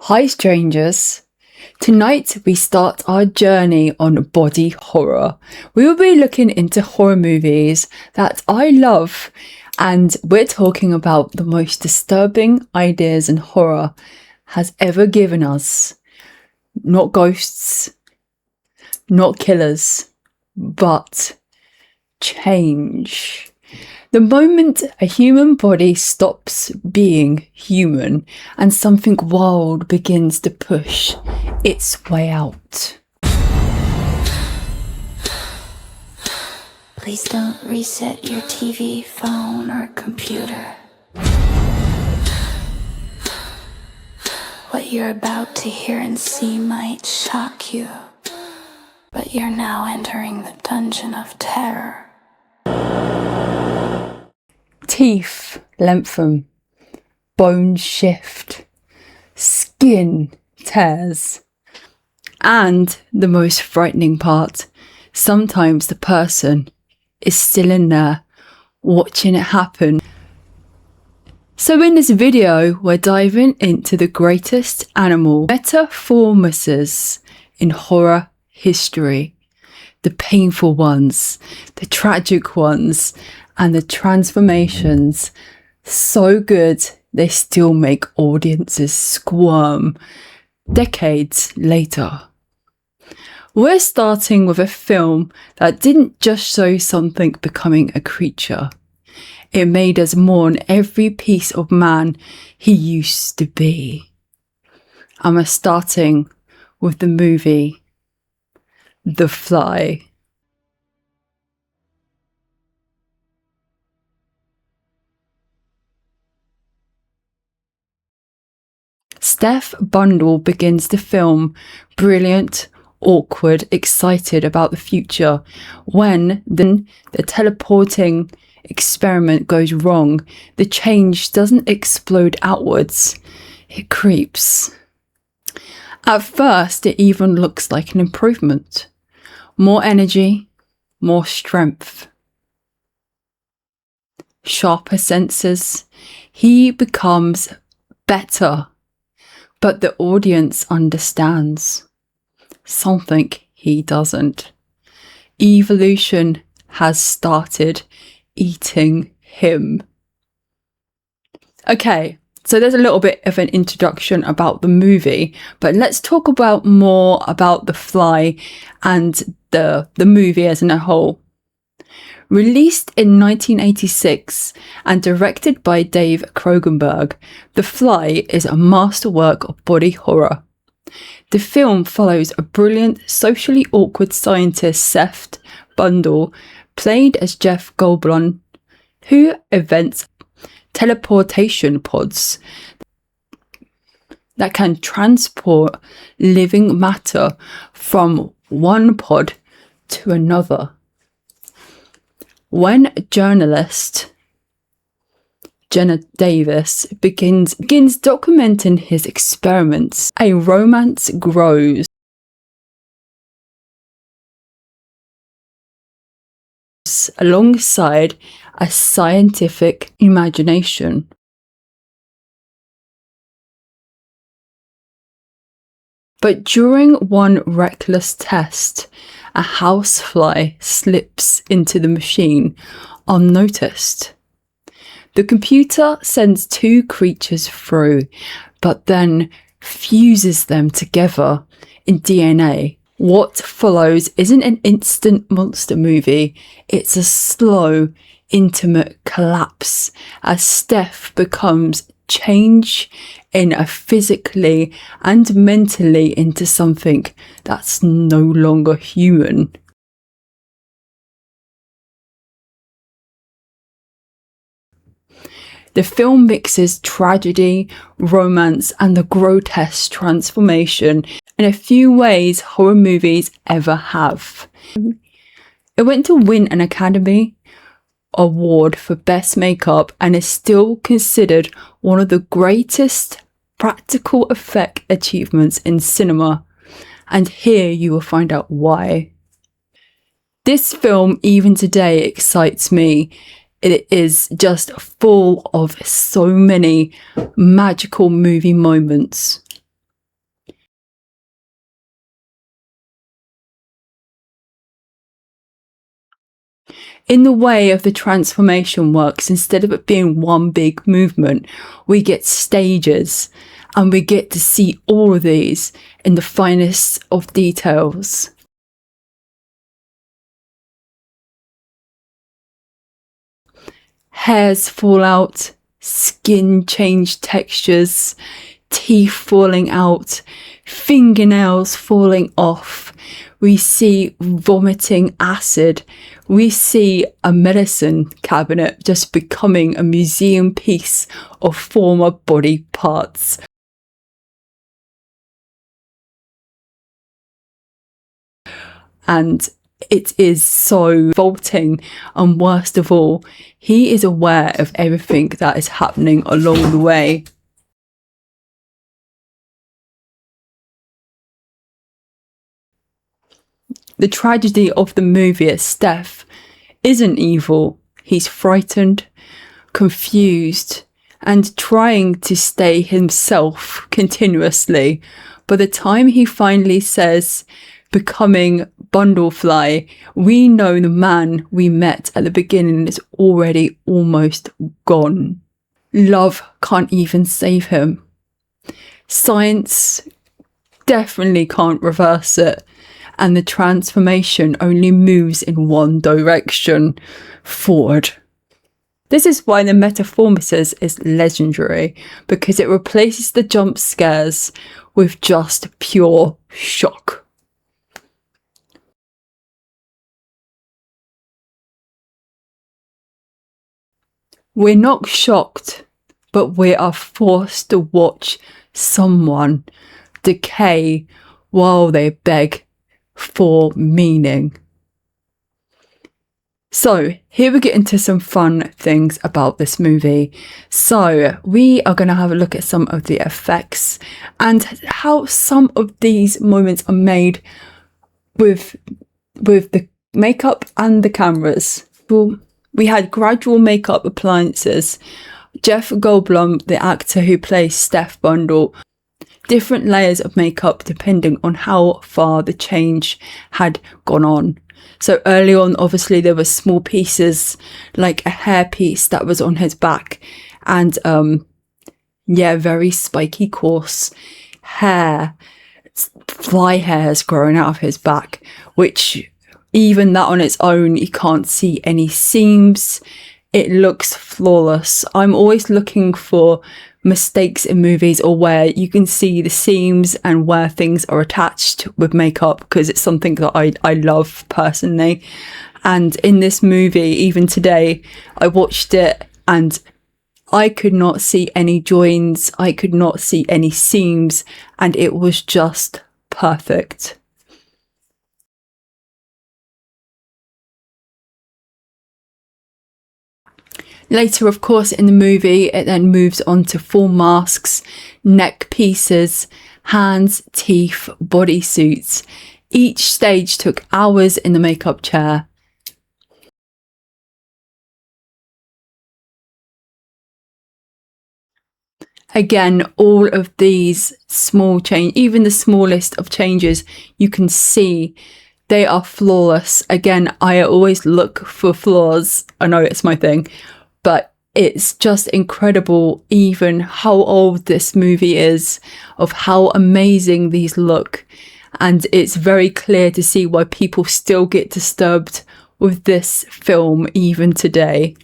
Hi strangers! Tonight we start our journey on body horror. We will be looking into horror movies that I love, and we're talking about the most disturbing ideas in horror has ever given us. Not ghosts, not killers, but change. The moment a human body stops being human and something wild begins to push its way out. Please don't reset your TV, phone, or computer. What you're about to hear and see might shock you, but you're now entering the dungeon of terror. Teeth lengthen, bones shift, skin tears, and the most frightening part, sometimes the person is still in there watching it happen. So in this video, we're diving into the greatest animal metamorphoses in horror history. The painful ones, the tragic ones, and the transformations. So good, they still make audiences squirm decades later. We're starting with a film that didn't just show something becoming a creature. It made us mourn every piece of man he used to be. And we're starting with the movie The Fly. Seth Brundle begins the film brilliant, awkward, excited about the future. When the teleporting experiment goes wrong, the change doesn't explode outwards, it creeps. At first, it even looks like an improvement. More energy, more strength, sharper senses. He becomes better. But the audience understands something he doesn't. Evolution has started eating him. Okay, so there's a little bit of an introduction about the movie, but let's talk about more about The Fly and the movie as a whole. Released in 1986 and directed by David Cronenberg, The Fly is a masterwork of body horror. The film follows a brilliant, socially awkward scientist, Seth Brundle, played as Jeff Goldblum, who invents teleportation pods that can transport living matter from one pod to another. When journalist Jenna Davis begins documenting his experiments, a romance grows. Alongside a scientific imagination. But during one reckless test, a housefly slips into the machine unnoticed. The computer sends two creatures through, but then fuses them together in DNA. What follows isn't an instant monster movie, it's a slow, intimate collapse as Steph becomes change in a physically and mentally into something that's no longer human. The film mixes tragedy, romance, and the grotesque transformation in a few ways horror movies ever have. It went to win an Academy Award for Best Makeup and is still considered one of the greatest practical effect achievements in cinema. And here you will find out why. This film, even today, excites me. It is just full of so many magical movie moments. In the way of the transformation works, instead of it being one big movement, we get stages, and we get to see all of these in the finest of details. Hairs fall out, skin change textures, teeth falling out, fingernails falling off. We see vomiting acid. We see a medicine cabinet just becoming a museum piece of former body parts. And it is so revolting, and worst of all, he is aware of everything that is happening along the way. The tragedy of the movie is Steph isn't evil. He's frightened, confused, and trying to stay himself continuously. By the time he finally says, becoming Bundlefly, we know the man we met at the beginning is already almost gone. Love can't even save him. Science definitely can't reverse it, and the transformation only moves in one direction, forward. This is why the metamorphosis is legendary, because it replaces the jump scares with just pure shock. We're not shocked, but we are forced to watch someone decay while they beg for meaning. So here we get into some fun things about this movie. So we are going to have a look at some of the effects and how some of these moments are made with the makeup and the cameras. Well, we had gradual makeup appliances. Jeff Goldblum, the actor who plays Seth Brundle, different layers of makeup depending on how far the change had gone on. So early on, obviously, there were small pieces, like a hair piece that was on his back, and very spiky, coarse hair, fly hairs growing out of his back, which even that on its own, you can't see any seams. It looks flawless. I'm always looking for mistakes in movies, or where you can see the seams and where things are attached with makeup, because it's something that I love personally. And in this movie, even today, I watched it and I could not see any joins, I could not see any seams, and it was just perfect. Later, of course, in the movie, it then moves on to full masks, neck pieces, hands, teeth, bodysuits. Each stage took hours in the makeup chair. Again, all of these small changes, even the smallest of changes, you can see they are flawless. Again, I always look for flaws. I know it's my thing. But it's just incredible even how old this movie is, of how amazing these look. And it's very clear to see why people still get disturbed with this film even today.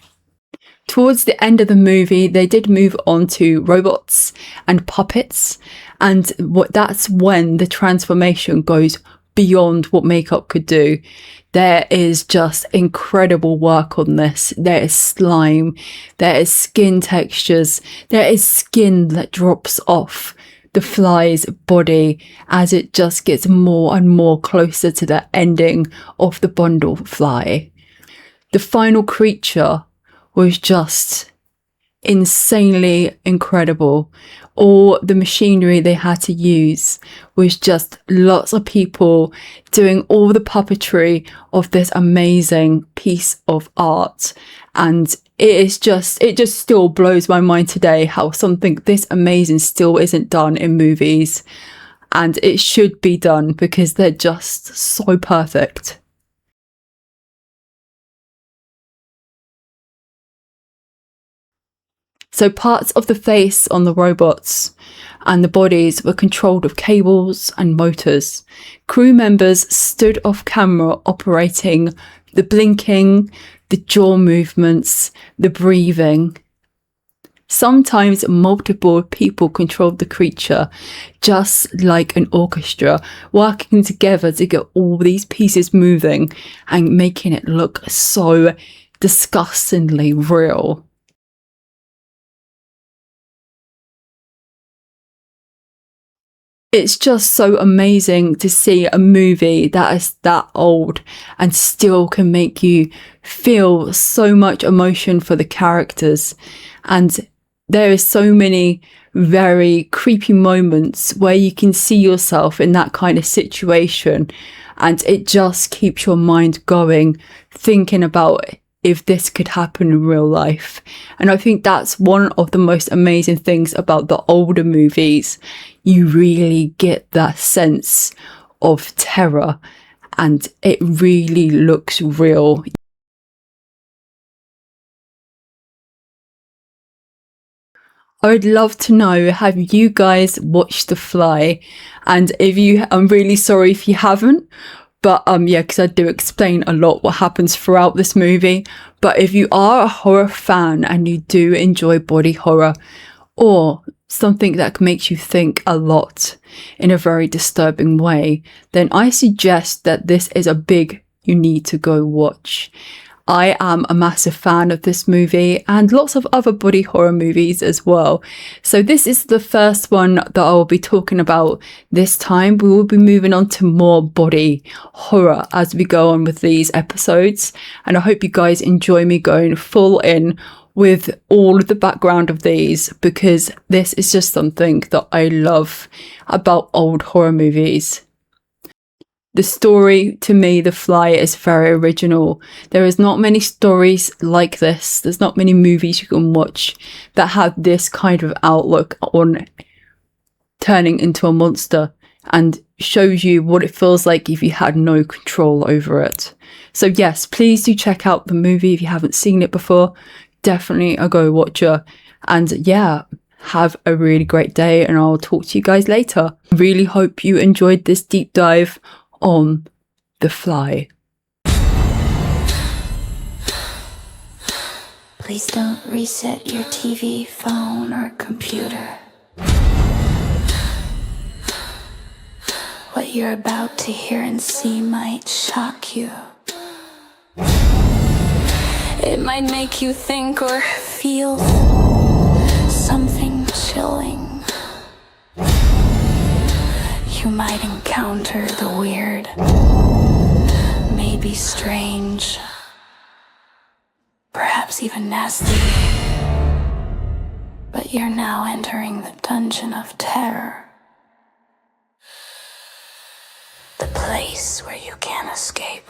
Towards the end of the movie, they did move on to robots and puppets. And that's when the transformation goes beyond what makeup could do. There is just incredible work on this. There is slime, there is skin textures, there is skin that drops off the fly's body as it just gets more and more closer to the ending of the Bundlefly. The final creature was just insanely incredible. All the machinery they had to use was just lots of people doing all the puppetry of this amazing piece of art. And it just still blows my mind today how something this amazing still isn't done in movies. And it should be done because they're just so perfect. So parts of the face on the robots and the bodies were controlled with cables and motors. Crew members stood off camera operating the blinking, the jaw movements, the breathing. Sometimes multiple people controlled the creature, just like an orchestra, working together to get all these pieces moving and making it look so disgustingly real. It's just so amazing to see a movie that is that old and still can make you feel so much emotion for the characters. And there is so many very creepy moments where you can see yourself in that kind of situation, and it just keeps your mind going, thinking about if this could happen in real life. And I think that's one of the most amazing things about the older movies. You really get that sense of terror and it really looks real. I would love to know, have you guys watched The Fly? And if you, I'm really sorry if you haven't, but yeah, because I do explain a lot what happens throughout this movie. But if you are a horror fan and you do enjoy body horror or something that makes you think a lot in a very disturbing way, then I suggest that this is a big you need to go watch. I am a massive fan of this movie and lots of other body horror movies as well. So this is the first one that I will be talking about this time. We will be moving on to more body horror as we go on with these episodes. And I hope you guys enjoy me going full in with all of the background of these, because this is just something that I love about old horror movies. The story, to me, The Fly is very original. There is not many stories like this. There's not many movies you can watch that have this kind of outlook on turning into a monster and shows you what it feels like if you had no control over it. So yes, please do check out the movie if you haven't seen it before. Definitely a go watcher. And yeah, have a really great day and I'll talk to you guys later. Really hope you enjoyed this deep dive on The Fly. Please don't reset your TV, phone, or computer. What you're about to hear and see might shock you. It might make you think or feel something chilling. You might encounter the weird, maybe strange, perhaps even nasty. But you're now entering the dungeon of terror. The place where you can't escape.